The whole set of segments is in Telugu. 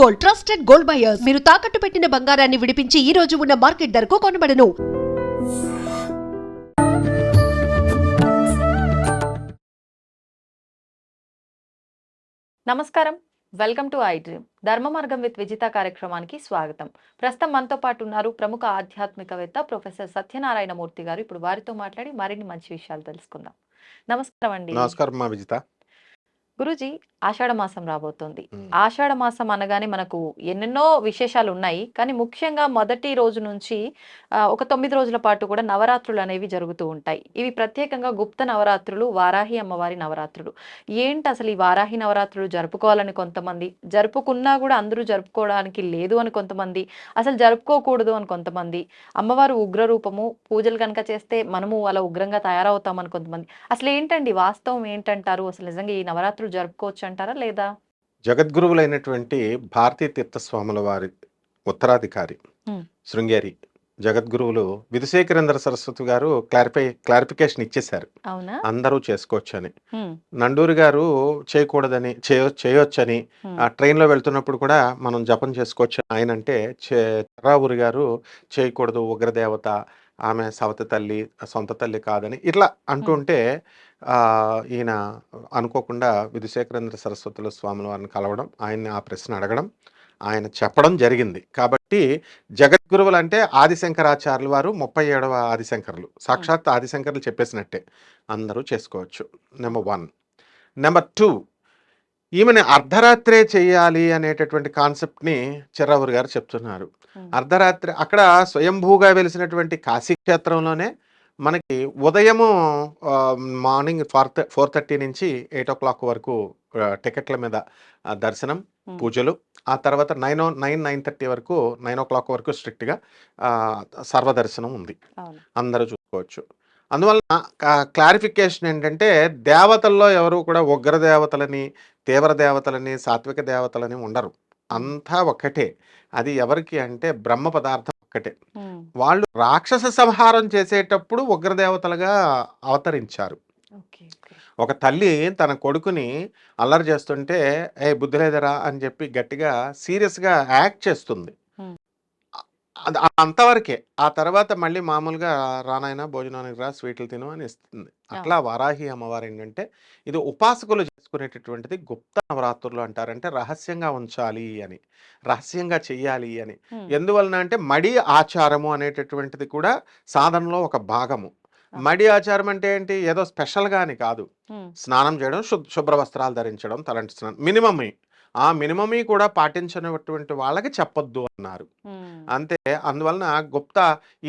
Gold, trusted gold buyers. మీరు తాకట్టు పెట్టిన బంగారాన్ని విడిపించి ఈ రోజు ఉన్న మార్కెట్ ధరకు కొనబడను. నమస్కారం, వెల్కమ్ టు ఐ డ్రీమ్. ధర్మ మార్గం విత్ విజిత కార్యక్రమానికి స్వాగతం. ప్రస్తుతం మనతో పాటు ఉన్నారు ప్రముఖ ఆధ్యాత్మికవేత్త ప్రొఫెసర్ సత్యనారాయణ మూర్తి గారు. ఇప్పుడు వారితో మాట్లాడి మరిన్ని మంచి విషయాలు తెలుసుకుందాం. నమస్కారం అండి. నమస్కారం మా విజిత. గురూజీ, ఆషాఢ మాసం రాబోతోంది. ఆషాఢ మాసం అనగానే మనకు ఎన్నెన్నో విశేషాలు ఉన్నాయి. కానీ ముఖ్యంగా మొదటి రోజు నుంచి ఒక 9 రోజుల పాటు కూడా నవరాత్రులు అనేవి జరుగుతూ ఉంటాయి. ఇవి ప్రత్యేకంగా గుప్త నవరాత్రులు, వారాహి అమ్మవారి నవరాత్రులు. ఏంటి అసలు ఈ వారాహి నవరాత్రులు జరుపుకోవాలని కొంతమంది, జరుపుకున్నా కూడా అందరూ జరుపుకోవడానికి లేదు అని కొంతమంది, అసలు జరుపుకోకూడదు అని కొంతమంది, అమ్మవారు ఉగ్ర రూపము, పూజలు కనుక చేస్తే మనము అలా ఉగ్రంగా తయారవుతామని కొంతమంది. అసలు ఏంటండి వాస్తవం ఏంటంటారు? అసలు నిజంగా ఈ నవరాత్రులు జరుపుకోవచ్చు అంటారా లేదా? జగద్గురువులైనటువంటి భారతీ తీర్థస్వాముల వారి ఉత్తరాధికారి శృంగేరి జగద్గురువులు విధుశేఖరేంద్ర సరస్వతి గారు క్లారిఫికేషన్ ఇచ్చేశారు, అవునా? అందరూ చేసుకోవచ్చు అని. నండూరి గారు చేయకూడదని, చేయొచ్చని, ట్రైన్లో వెళ్తున్నప్పుడు కూడా మనం జపం చేసుకోవచ్చు ఆయన అంటే, చెర్రావూరి గారు చేయకూడదు, ఉగ్రదేవత, ఆమె సవతి తల్లి, సొంత తల్లి కాదని ఇట్లా అంటుంటే ఈయన అనుకోకుండా విధుశేఖరేంద్ర సరస్వతుల స్వాముల వారిని కలవడం, ఆయన్ని ఆ ప్రశ్న అడగడం, ఆయన చెప్పడం జరిగింది. కాబట్టి జగద్గురువులు అంటే ఆదిశంకరాచార్యుల వారు 37వ ఆదిశంకరులు, సాక్షాత్ ఆదిశంకరులు చెప్పేసినట్టే, అందరూ చేసుకోవచ్చు. నెంబర్ 1. నెంబర్ 2, ఈమెని అర్ధరాత్రే చేయాలి అనేటటువంటి కాన్సెప్ట్ని చెర్రావూరి గారు చెప్తున్నారు. అర్ధరాత్రి అక్కడ స్వయంభూగా వెలిసినటువంటి కాశీక్షేత్రంలోనే మనకి ఉదయము మార్నింగ్ 4:30 నుంచి 8 o'clock వరకు టికెట్ల మీద దర్శనం, పూజలు. ఆ తర్వాత 9:30 వరకు 9 o'clock వరకు స్ట్రిక్ట్గా సర్వదర్శనం ఉంది, అందరూ చూసుకోవచ్చు. అందువలన క్లారిఫికేషన్ ఏంటంటే, దేవతల్లో ఎవరు కూడా ఉగ్ర దేవతలని, తీవ్ర దేవతలని, సాత్విక దేవతలని ఉండరు, అంతా ఒక్కటే. అది ఎవరికి అంటే బ్రహ్మ పదార్థం ఒక్కటే. వాళ్ళు రాక్షస సంహారం చేసేటప్పుడు ఉగ్రదేవతలుగా అవతరించారు. ఒక తల్లి తన కొడుకుని అల్లరి చేస్తుంటే, ఏ బుద్ధి లేదరా అని చెప్పి గట్టిగా సీరియస్గా యాక్ట్ చేస్తుంది, అది అంతవరకే. ఆ తర్వాత మళ్ళీ మామూలుగా రానాయన భోజనానికి రా, స్వీట్లు తిను అని ఇస్తుంది. అట్లా వారాహి అమ్మవారు ఏంటంటే, ఇది ఉపాసకులు చేసుకునేటటువంటిది గుప్త నవరాత్రులు అంటారంటే, రహస్యంగా ఉంచాలి అని, రహస్యంగా చెయ్యాలి అని. ఎందువలన అంటే మడి ఆచారము అనేటటువంటిది కూడా సాధనలో ఒక భాగము. మడి ఆచారం అంటే ఏంటి? ఏదో స్పెషల్గా అని కాదు. స్నానం చేయడం, శుభ్ర వస్త్రాలు ధరించడం, తలంటి స్నానం, మినిమమే. ఆ మినిమమీ కూడా పాటించినటువంటి వాళ్ళకి చెప్పొద్దు అన్నారు, అంతే. అందువలన గుప్త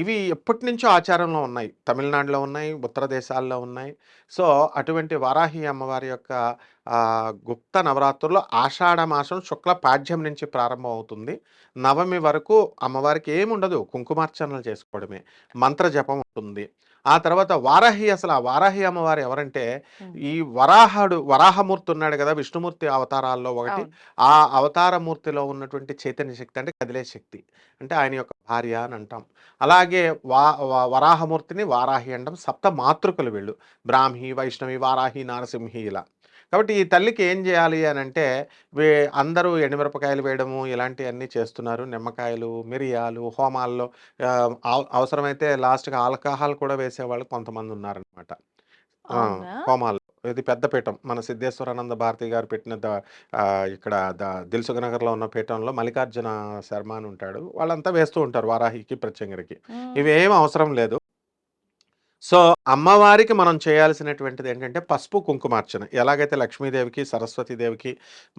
ఇవి ఎప్పటి నుంచో ఆచారంలో ఉన్నాయి, తమిళనాడులో ఉన్నాయి, ఉత్తర దేశాల్లో ఉన్నాయి. సో అటువంటి వారాహి అమ్మవారి యొక్క గుప్త నవరాత్రుల్లో ఆషాఢ మాసం శుక్ల పాడ్యం నుంచి ప్రారంభం అవుతుంది. నవమి వరకు అమ్మవారికి ఏముండదు, కుంకుమార్చనలు చేసుకోవడమే, మంత్ర జపం ఉంటుంది. ఆ తర్వాత వారాహి, అసలు ఆ వారాహి అమ్మవారు ఎవరంటే, ఈ వరాహమూర్తి ఉన్నాడు కదా, విష్ణుమూర్తి అవతారాల్లో ఒకటి. ఆ అవతారమూర్తిలో ఉన్నటువంటి చైతన్య శక్తి అంటే కదిలే శక్తి, అంటే ఆయన యొక్క భార్య అని అంటాం. అలాగే వరాహమూర్తిని వారాహి అంటాం. సప్త మాతృకలు వీళ్ళు, బ్రాహ్మి, వైష్ణవి, వారాహి, నారసింహి ఇలా. కాబట్టి ఈ తల్లికి ఏం చేయాలి అని అంటే, అందరూ ఎండుమిరపకాయలు వేయడము ఇలాంటివన్నీ చేస్తున్నారు, నిమ్మకాయలు, మిరియాలు, హోమాల్లో అవసరమైతే లాస్ట్గా ఆల్కహాల్ కూడా వేసేవాళ్ళు కొంతమంది ఉన్నారనమాట హోమాల్లో. ఇది పెద్ద పీఠం, మన సిద్ధేశ్వరానంద భారతి గారు పెట్టిన ఇక్కడ దిల్సుఖ్ నగర్లో ఉన్న పీఠంలో మల్లికార్జున శర్మ అని ఉంటాడు, వాళ్ళంతా వేస్తూ ఉంటారు వారాహికి, ప్రత్యంగిరికి. ఇవేం అవసరం లేదు. సో అమ్మవారికి మనం చేయాల్సినటువంటిది ఏంటంటే పసుపు కుంకుమార్చన. ఎలాగైతే లక్ష్మీదేవికి, సరస్వతీదేవికి,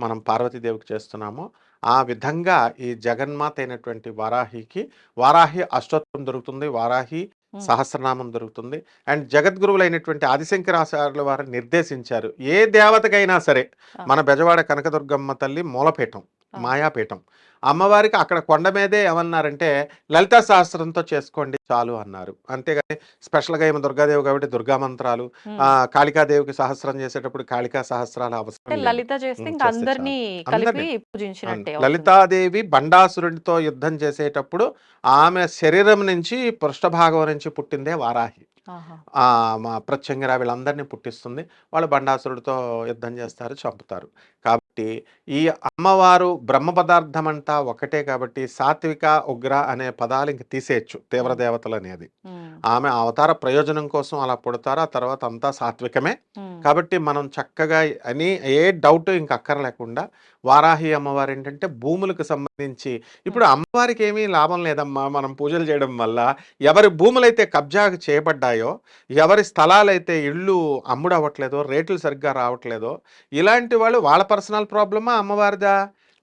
మనం పార్వతీదేవికి చేస్తున్నామో ఆ విధంగా ఈ జగన్మాత అయినటువంటి వారాహికి వారాహి అష్టోత్తరం దొరుకుతుంది, వారాహి సహస్రనామం దొరుకుతుంది. అండ్ జగద్గురువులైనటువంటి ఆదిశంకరాచార్యుల వారు నిర్దేశించారు, ఏ దేవతకైనా సరే, మన బెజవాడ కనకదుర్గమ్మ తల్లి మూలపీఠం, మాయాపీఠం. అమ్మవారికి అక్కడ కొండ మీదే ఏమన్నారంటే లలితా సహస్రంతో చేసుకోండి చాలు అన్నారు. అంతేగాని స్పెషల్గా ఏమో దుర్గాదేవి కాబట్టి దుర్గా మంత్రాలు, ఉమ్. కాళికాదేవికి సహస్రం చేసేటప్పుడు కాళికా సహస్రాలు అంటే అవసరం లేదు. లలిత చేస్తే ఇంకా చేస్తే చాలు అందరినీ కలిపి అందరినీ. పూజించినట్టే అవుతుంది. లలితాదేవి బండాసురుడితో యుద్ధం చేసేటప్పుడు ఆమె శరీరం నుంచి పృష్ఠభాగం నుంచి పుట్టిందే వారాహి. ఆహా. మా ప్రత్యంగిర వీళ్ళందరినీ పుట్టిస్తుంది. వాళ్ళు బండాసురుడితో యుద్ధం చేస్తారు, చంపుతారు. కాబట్టి ఈ అమ్మవారు బ్రహ్మ పదార్థం అంతా ఒకటే కాబట్టి సాత్విక, ఉగ్ర అనే పదాలు ఇంక తీసేయచ్చు తీవ్ర ఉమ్. దేవతలు అనేది. ఉమ్. ఆమె అవతార ప్రయోజనం కోసం అలా పుడతారు. ఆ తర్వాత అంతా సాత్వికమే. ఉమ్. కాబట్టి మనం చక్కగా ఏ డౌట్ ఇంక అక్కర్లేకుండా వారాహి అమ్మవారు ఏంటంటే భూములకు సంబంధించి ఇప్పుడు అమ్మవారికి ఏమీ లాభం లేదమ్మా మనం పూజలు చేయడం వల్ల. ఎవరి భూములైతే కబ్జా చేయబడ్డాయో, ఎవరి స్థలాలైతే ఇళ్ళు అమ్ముడవ్వట్లేదో, రేట్లు సరిగ్గా రావట్లేదో, ఇలాంటి వాళ్ళు వాళ్ళ పర్సనల్ ప్రాబ్లమా అమ్మవారిదా?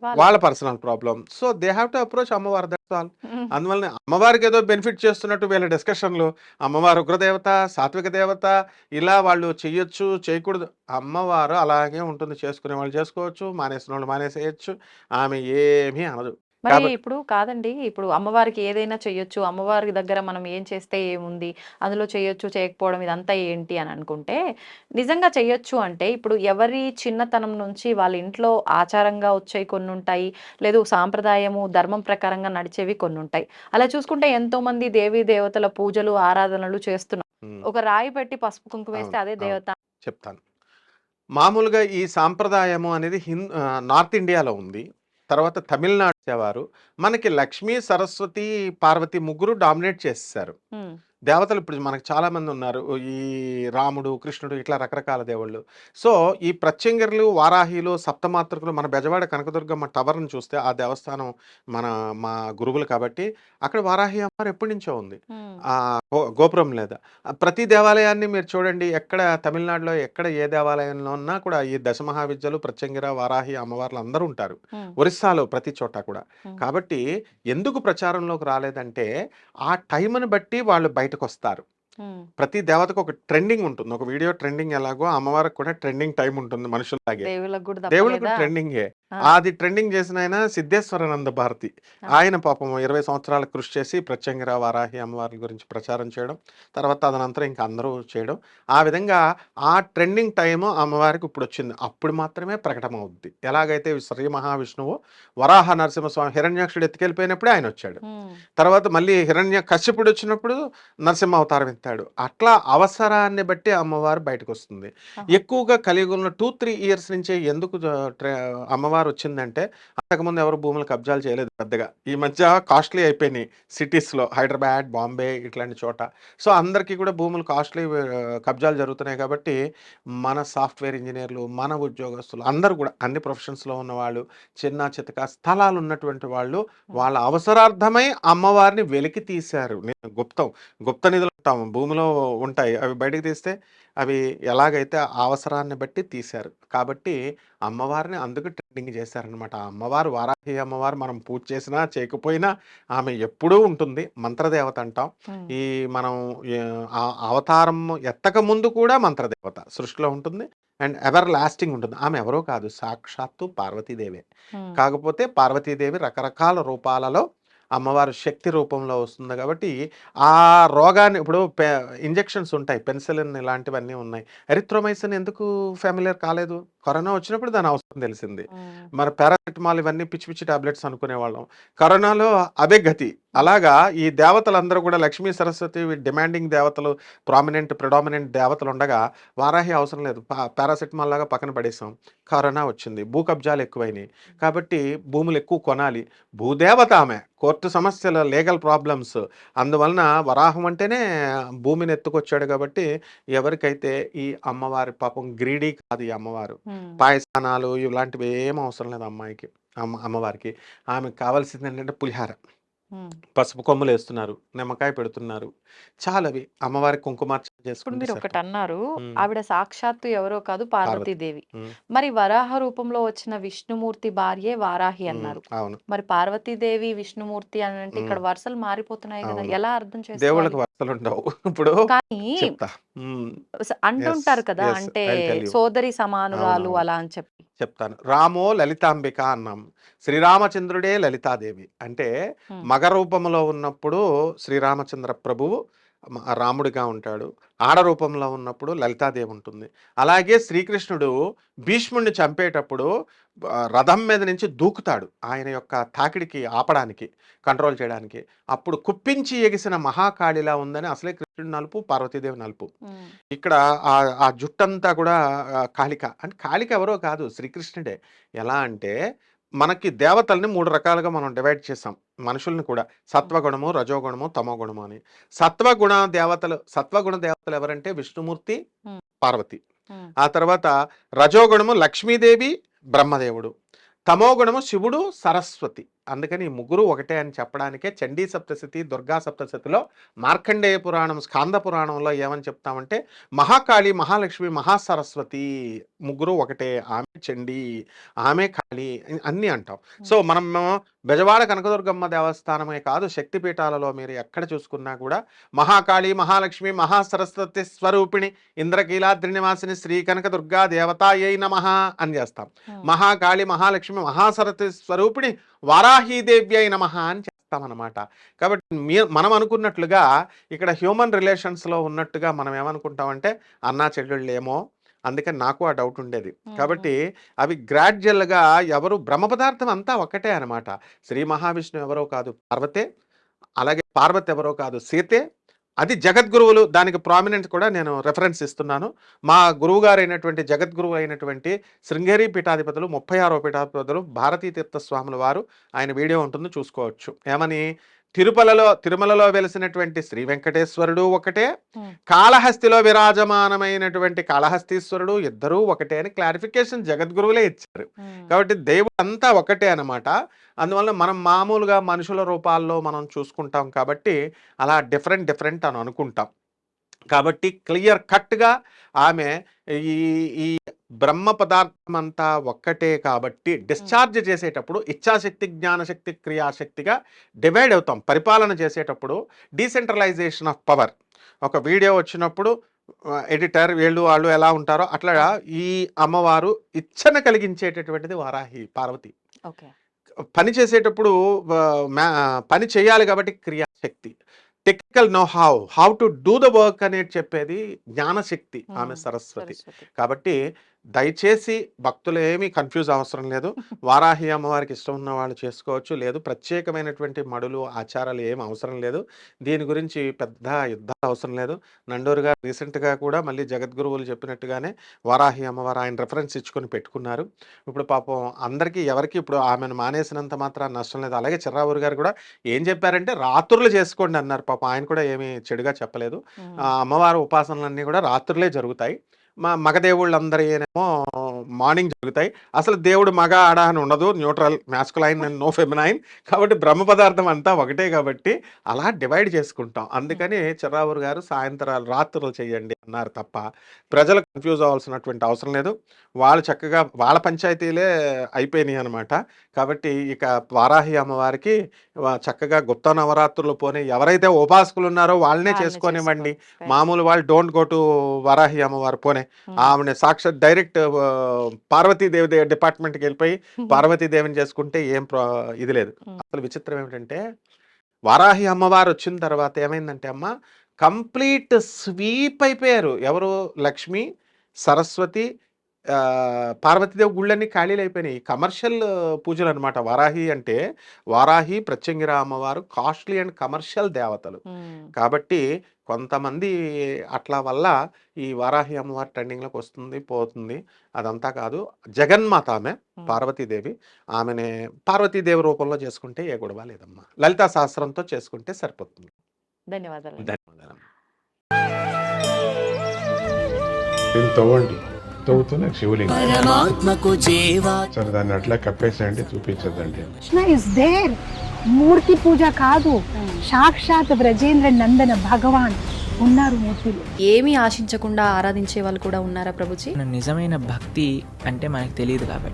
వాళ్ళ వాళ్ళది. Personal problem. So they have to approach అమ్మవారు, దట్స్ ఆల్. ఉమ్. అందువల్లనే అమ్మవారికి ఏదో బెనిఫిట్ చేస్తున్నట్టు వీళ్ళ డిస్కషన్లు. అమ్మవారు ఉగ్రదేవత, సాత్విక దేవత, ఇలా వాళ్ళు చెయ్యొచ్చు చేయకూడదు. అమ్మవారు అలాగే ఉంటుంది. చేసుకునే వాళ్ళు చేసుకోవచ్చు, మానేసిన వాళ్ళు మానేసేయచ్చు. ఆమె ఏమీ అనదు. మరి కాబట్టి ఇప్పుడు కాదండి. ఇప్పుడు అమ్మవారికి ఏదైనా చెయ్యొచ్చు. అమ్మవారి దగ్గర మనం ఏం చేస్తే ఏముంది? అందులో చేయొచ్చు, చేయకపోవడం ఇదంతా ఏంటి అని అనుకుంటే, నిజంగా చెయ్యొచ్చు అంటే ఇప్పుడు ఎవరి చిన్నతనం నుంచి వాళ్ళ ఇంట్లో ఆచారంగా వచ్చేయి కొన్నుంటాయి. లేదు సాంప్రదాయము, ధర్మం ప్రకారంగా నడిచేవి కొన్నుంటాయి. అలా చూసుకుంటే ఎంతోమంది దేవీ దేవతల పూజలు, ఆరాధనలు చేస్తున్నారు. ఉమ్, ఒక రాయి పెట్టి పసుపు కుంకుమ వేస్తే అవును, అదే అవును, దేవత. చెప్తాను. మామూలుగా ఈ సాంప్రదాయము అనేది నార్త్ ఇండియాలో ఉంది. తర్వాత తమిళనాడు వచ్చేవారు. మనకి లక్ష్మీ, సరస్వతి, పార్వతి ముగ్గురు డామినేట్ చేసేసారు. హ్మ్. దేవతలు ఇప్పుడు మనకు చాలా మంది ఉన్నారు. ఈ రాముడు, కృష్ణుడు ఇట్లా రకరకాల దేవుళ్ళు. సో, ఈ ప్రత్యంగిరులు, వారాహిలు, సప్తమాతృకులు మన బెజవాడ కనకదుర్గమ్మ టవర్‌ని చూస్తే ఆ దేవస్థానం మన మా గురువులు కాబట్టి అక్కడ వారాహి అమ్మవారు ఎప్పటినుంచో ఉంది. హ్మ్. గోపురం లేదా. ప్రతి దేవాలయాన్ని మీరు చూడండి ఎక్కడ తమిళనాడులో ఎక్కడ ఏ దేవాలయంలో ఉన్నా కూడా ఈ దశమహావిద్యలు, ప్రత్యంగిర, వారాహి అమ్మవార్లు అందరూ ఉంటారు. హ్మ్. ఒరిస్సాలో ప్రతి చోట కూడా. హ్మ్. కాబట్టి ఎందుకు ప్రచారంలోకి రాలేదంటే ఆ టైంని బట్టి వాళ్ళు బయటకొస్తారు. హ్మ్. ప్రతి దేవతకు ఒక ట్రెండింగ్ ఉంటుంది. ఒక వీడియో ట్రెండింగ్ ఎలాగో అమ్మవారికి కూడా ట్రెండింగ్ టైం ఉంటుంది మనుషుల్లాగే. దేవుళ్ళకి గూడా దేవుళ్ళకి తప్పలేదా? ట్రెండింగే. ఆ! అది ట్రెండింగ్ చేసిన ఆయన సిద్ధేశ్వరానంద భారతి. ఆ! ఆయన పాపం 20 సంవత్సరాలు కృషి చేసి ప్రత్యంగిర, వారాహి అమ్మవార్ల గురించి ప్రచారం చేయడం. తర్వాత తదనంతరం ఇంక అందరూ చేయడం. ఆ విధంగా ఆ ట్రెండింగ్ టైము అమ్మవారికి ఇప్పుడొచ్చింది. అప్పుడు మాత్రమే ప్రకటమవుద్ది. ఎలాగైతే శ్రీ మహావిష్ణువు వరాహ నరసింహస్వామి హిరణ్యాక్షుడు ఎత్తుకెళ్ళిపోయినప్పుడే ఆయనొచ్చాడు. హ్మ్. తర్వాత మళ్ళీ హిరణ్యకశ్యపుడొచ్చినప్పుడు నరసింహ అవతారం ఎత్తాడు. అట్లా అవసరాన్ని బట్టి అమ్మవారు బయటకొస్తుంది. ఆహా! ఎక్కువగా కలియుగంలో 2, 3 ఇయర్స్ నుంచే ఎందుకు అమ్మవారు వచ్చిందంటే, అంతకుముందు ఎవరు భూములు కబ్జాలు చేయలేదు పెద్దగా. ఈ మధ్య కాస్ట్‌లీ అయిపోయినాయి సిటీస్‌లో. హైదరాబాద్, బాంబే ఇట్లాంటి చోట. సో, అందరికీ కూడా భూములు కాస్ట్‌లీ కబ్జాలు జరుగుతున్నాయి కాబట్టి, మన సాఫ్ట్‌వేర్ ఇంజినీర్లు, మన ఉద్యోగస్తులు అందరూ కూడా అన్ని ప్రొఫెషన్స్‌లో ఉన్నవాళ్ళు, చిన్న చితక స్థలాలున్నటువంటి వాళ్ళు, హ్మ్. వాళ్ళ అవసరార్థమై అమ్మవారిని వెలికి తీశారు. నేను గుప్త నిధులు అంటాం. భూమిలో ఉంటాయి. అవి బయటకి తీస్తే అవి ఎలాగైతే ఆ అవసరాన్ని బట్టి తీశారు. కాబట్టి అమ్మవారిని అందుకు ట్రెండింగ్ చేశారనమాట. ఆ అమ్మవారు వారాహి అమ్మవారు మనం పూజ చేసినా, చేయకపోయినా ఆమె ఎప్పుడూ ఉంటుంది. మంత్రదేవత అంటాం. హ్మ్. ఈ మనం ఆ అవతారం ఎత్తకముందు కూడా మంత్రదేవత సృష్టిలో ఉంటుంది. అండ్ ఎవర్ లాస్టింగ్ ఉంటుంది. ఆమె ఎవరో కాదు సాక్షాత్తు పార్వతీదేవే. హ్మ్. కాకపోతే పార్వతీదేవి రకరకాల రూపాలలో అమ్మవారు శక్తి రూపంలో వస్తుంది కాబట్టి ఆ రోగాన్ని ఇప్పుడు ఇంజెక్షన్స్ ఉంటాయి. పెన్సిలిన్ ఇలాంటివన్నీ ఉన్నాయి. ఎరిథ్రోమైసిన్ ఎందుకు ఫెమిలియర్ కాలేదు? కరోనా వచ్చినప్పుడు దాని అవసరం తెలిసింది. హ్మ్. మరి పారాసిటమాల్ ఇవన్నీ పిచ్చి పిచ్చి టాబ్లెట్స్ అనుకునేవాళ్ళం. కరోనాలో అదే గతి. అలాగా ఈ దేవతలందరూ కూడా లక్ష్మీ, సరస్వతి డిమాండింగ్ దేవతలు, ప్రెడామినెంట్ దేవతలుండగా వారాహి అవసరం లేదు. పారాసిటమాల్ లాగా పక్కన పడేసాం. కరోనా వచ్చింది. భూ కబ్జాలు ఎక్కువైనాయి. కాబట్టి భూములు ఎక్కువ కొనాలి. భూదేవత ఆమె. కోర్టు సమస్యలు, లీగల్ ప్రాబ్లమ్స్. అందువలన వరాహం అంటేనే భూమిని ఎత్తుకొచ్చాడు కాబట్టి ఎవరికైతే ఈ అమ్మవారి పాపం గ్రీడీ కాదు ఈ అమ్మవారు. హ్మ్. పాయసానాలు ఇలాంటివి ఏం అవసరం లేదు అమ్మాయికి. అమ్మవారికి. ఆమెకు కావాల్సింది ఏంటంటే పులిహార. పసుపు కొమ్ములు వేస్తున్నారు, నిమ్మకాయ పెడుతున్నారు, చాలా అవి అమ్మవారికి కుంకుమార్చన ఇప్పుడు చేసుకుంటే మీరు ఒకటి సరిపోతుంది. అన్నారు, ఉమ్, ఆవిడ సాక్షాత్తు ఎవరో కాదు పార్వతి. పార్వతీదేవి. ఉమ్, మరి వరాహ రూపంలో వచ్చిన విష్ణుమూర్తి భార్యే వారాహి అన్నారు. అవును మరి పార్వతీదేవి విష్ణుమూర్తి అని అంటే ఇక్కడ ఉమ్, వరుసలు మారిపోతున్నాయి కదా, అవును. ఎలా అర్థం దేవుళ్ళకి చేసుకోవాలి? వరుసలు ఉండవు. ఇప్పుడు కానీ చెప్తా. ఎస్ అంటుంటారు కదా, ఎస్ అంటే ఐ టెల్ యూ. సోదరి సమానురాలు అవునవును అలా అని చెప్పి. చెప్తాను. రామో లలితాంబిక అన్నాం, శ్రీరామచంద్రుడే లలితాదేవి. అంటే ఉమ్, మగ రూపంలో ఉన్నప్పుడు శ్రీరామచంద్ర ప్రభువు రాముడిగా ఉంటాడు, ఆడ రూపంలో ఉన్నప్పుడు లలితాదేవి ఉంటుంది. అలాగే శ్రీకృష్ణుడు భీష్ముడిని చంపేటప్పుడు రథం మీద నుంచి దూకుతాడు ఆయన యొక్క తాకిడికి ఆపడానికి, కంట్రోల్ చేయడానికి. అప్పుడు కుప్పించి ఎగిసిన మహాకాళిలా ఉందని అసలే కృష్ణుడు నలుపు, పార్వతీదేవి నలుపు. ఉమ్, ఇక్కడ ఆ జుట్టంతా కూడా కాళిక. అంటే కాళిక ఎవరో కాదు, శ్రీకృష్ణుడే. ఎలా అంటే మనకి దేవతల్ని 3 రకాలుగా మనం డివైడ్ చేసాం, మనుషుల్ని కూడా. సత్వగుణము, రజోగుణము, తమోగుణము అని. సత్వగుణ దేవతలు ఎవరంటే విష్ణుమూర్తి, ఉమ్, పార్వతి. ఉమ్, ఆ తర్వాత రజోగుణము లక్ష్మీదేవి, బ్రహ్మదేవుడు. తమోగుణము శివుడు, సరస్వతి. అందుకని ఈ ముగ్గురు ఒకటే అని చెప్పడానికే చండీ సప్తశతి, దుర్గా సప్తశతిలో మార్కండేయ పురాణం, స్కాంద పురాణంలో ఏమని చెప్తామంటే మహాకాళి, మహాలక్ష్మి, మహాసరస్వతి ముగ్గురు ఒకటే. ఆమె చండీ, ఆమె కాళి అన్నీ అంటాం. సో మనం బెజవాడ కనకదుర్గమ్మ దేవస్థానమే కాదు, శక్తిపీఠాలలో మీరు ఎక్కడ చూసుకున్నా కూడా మహాకాళి, మహాలక్ష్మి, మహాసరస్వతి స్వరూపిణి, ఇంద్రకీలాద్రి నివాసిని శ్రీ కనకదుర్గా దేవతాయై నమః అని చేస్తాం. ఉమ్, మహాకాళి, మహాలక్ష్మి, మహాసరస్వతి స్వరూపిణి వారాహీదేవ్యై నమః అని చేస్తామన్నమాట. కాబట్టి మనం అనుకున్నట్లుగా ఇక్కడ హ్యూమన్ రిలేషన్స్లో ఉన్నట్టుగా మనం ఏమనుకుంటామంటే అన్నా చెల్లెళ్ళు ఏమో, అందుకని నాకు ఆ డౌట్ ఉండేది. కాబట్టి అవి గ్రాడ్యువల్గా ఎవరు బ్రహ్మ పదార్థం అంతా ఒకటే అనమాట. శ్రీ మహావిష్ణువు ఎవరో కాదు పార్వతే, అలాగే పార్వతి ఎవరో కాదు సీతే. అది జగద్గురువులు, దానికి ప్రామినెంట్ కూడా నేను రెఫరెన్స్ ఇస్తున్నాను. మా గురువు గారు అయినటువంటి జగద్గురువు అయినటువంటి శృంగేరి పీఠాధిపతులు 36వ పీఠాధిపతులు భారతీ తీర్థ స్వాముల వారు, ఆయన వీడియో ఉంటుంది చూసుకోవచ్చు. ఏమని తిరుమలలో వెలిసినటువంటి శ్రీ వెంకటేశ్వరుడు ఒకటే, ఉమ్, కాళహస్తిలో విరాజమానమైనటువంటి కాళహస్తీశ్వరుడు ఇద్దరూ ఒకటే అని క్లారిఫికేషన్ జగద్గురువులే ఇచ్చారు. ఉమ్, కాబట్టి దేవుడు అంతా ఒకటే అనమాట. అందువల్ల మనం మామూలుగా మనుషుల రూపాల్లో మనం చూసుకుంటాం కాబట్టి అలా డిఫరెంట్ అని అనుకుంటాం. కాబట్టి క్లియర్ కట్గా ఆమె ఈ ఈ బ్రహ్మ పదార్థం అంతా ఒక్కటే. కాబట్టి డిశ్చార్జ్ చేసేటప్పుడు ఇచ్ఛాశక్తి, జ్ఞానశక్తి, క్రియాశక్తిగా డివైడ్ అవుతాం. పరిపాలన చేసేటప్పుడు డీసెంట్రలైజేషన్ ఆఫ్ పవర్. ఒక వీడియో వచ్చినప్పుడు ఎడిటర్ వీళ్ళు వాళ్ళు ఎలా ఉంటారో అట్లా ఈ అమ్మవారు ఇచ్చన కలిగించేటటువంటిది వారాహి, పార్వతి. ఓకే. పని చేసేటప్పుడు పని చేయాలి కాబట్టి క్రియాశక్తి, technical know how to do the work అనేది చెప్పేది జ్ఞానశక్తి, ఆమె సరస్వతి. సరస్వతి. కాబట్టి దయచేసి భక్తులు ఏమీ కన్ఫ్యూజ్ అవసరం లేదు. వారాహి అమ్మవారికి ఇష్టం ఉన్న వాళ్ళు చేసుకోవచ్చు, లేదు ప్రత్యేకమైనటువంటి మడులు ఆచారాలు ఏం అవసరం లేదు. దీని గురించి పెద్ద యుద్ధాలు అవసరం లేదు. నండూరు గారు రీసెంట్గా కూడా మళ్ళీ జగద్గురువులు చెప్పినట్టుగానే వారాహి అమ్మవారు ఆయన రెఫరెన్స్ ఇచ్చుకొని పెట్టుకున్నారు. ఇప్పుడు పాపం అందరికీ ఎవరికి ఇప్పుడు ఆమెను మానేసినంత మాత్రం నష్టం లేదు. అలాగే చిర్రావూరు గారు కూడా ఏం చెప్పారంటే రాత్రులు చేసుకోండి అన్నారు. పాపం ఆయన కూడా ఏమీ చెడుగా చెప్పలేదు. అమ్మవారి ఉపాసనలన్నీ కూడా రాత్రులే జరుగుతాయి. మగదేవుళ్ళందరూ ఏమో మార్నింగ్ జరుగుతాయి. అసలు దేవుడు మగ ఆడ అని ఉండదు, neutral, masculine and no feminine. కాబట్టి బ్రహ్మ పదార్థం అంతా ఒకటే కాబట్టి అలా డివైడ్ చేసుకుంటాం. అందుకని చిర్రావూరు గారు సాయంత్రాలు రాత్రులు చేయండి అన్నారు తప్ప ప్రజలు కన్ఫ్యూజ్ అవ్వాల్సినటువంటి అవసరం లేదు. వాళ్ళు చక్కగా వాళ్ళ పంచాయతీలే అయిపోయినాయి అనమాట. కాబట్టి ఇక వారాహి అమ్మవారికి చక్కగా గుప్త నవరాత్రులు పోనీ ఎవరైతే ఉపాసకులు ఉన్నారో వాళ్ళనే చేసుకోనివ్వండి. మామూలు వాళ్ళు డోంట్ గో టు వారాహి అమ్మవారు పోనే. ఆమె సాక్షాత్ డైరెక్ట్ పార్వతీదేవి డిపార్ట్మెంట్కి వెళ్ళిపోయి పార్వతీదేవిని చేసుకుంటే ఏం ఇది లేదు. అసలు విచిత్రం ఏమిటంటే వారాహి అమ్మవారు వచ్చిన తర్వాత ఏమైందంటే అమ్మ కంప్లీట్ స్వీప్ అయిపోయారు. ఎవరు? లక్ష్మి, సరస్వతి, పార్వతీదేవి గుళ్ళన్నీ ఖాళీలు అయిపోయినాయి. కమర్షియల్ పూజలు అనమాట. వారాహి అంటే వారాహి, ప్రత్యంగిర అమ్మవారు కాస్ట్లీ అండ్ కమర్షియల్ దేవతలు. కాబట్టి కొంతమంది అట్లా వల్ల ఈ వారాహి అమ్మవారి ట్రెండింగ్లోకి వస్తుంది పోతుంది. అదంతా కాదు, జగన్మాత ఆమె పార్వతీదేవి. ఆమెనే పార్వతీదేవి రూపంలో చేసుకుంటే ఏ గొడవ లేదమ్మా. లలితా సహస్రంతో చేసుకుంటే సరిపోతుంది. ధన్యవాదాలు. ధన్యవాదాలు. తవ్వండి, తవ్వుతూనే శివలింగం. పరమాత్మకు జీవా సరే దాన్ని అట్లా కప్పేసేయండి, చూపించదండి. Krishna is there. మూర్తి పూజ కాదు, సాక్షాత్ బ్రజేంద్ర నందన భగవాన్ ఉన్నారు మూర్తిలో. ఏమీ ఆశించకుండా ఆరాధించే వాళ్ళు కూడా ఉన్నారా ప్రభుజీ? నిజమైన భక్తి అంటే మనకు తెలియదు కాబట్టి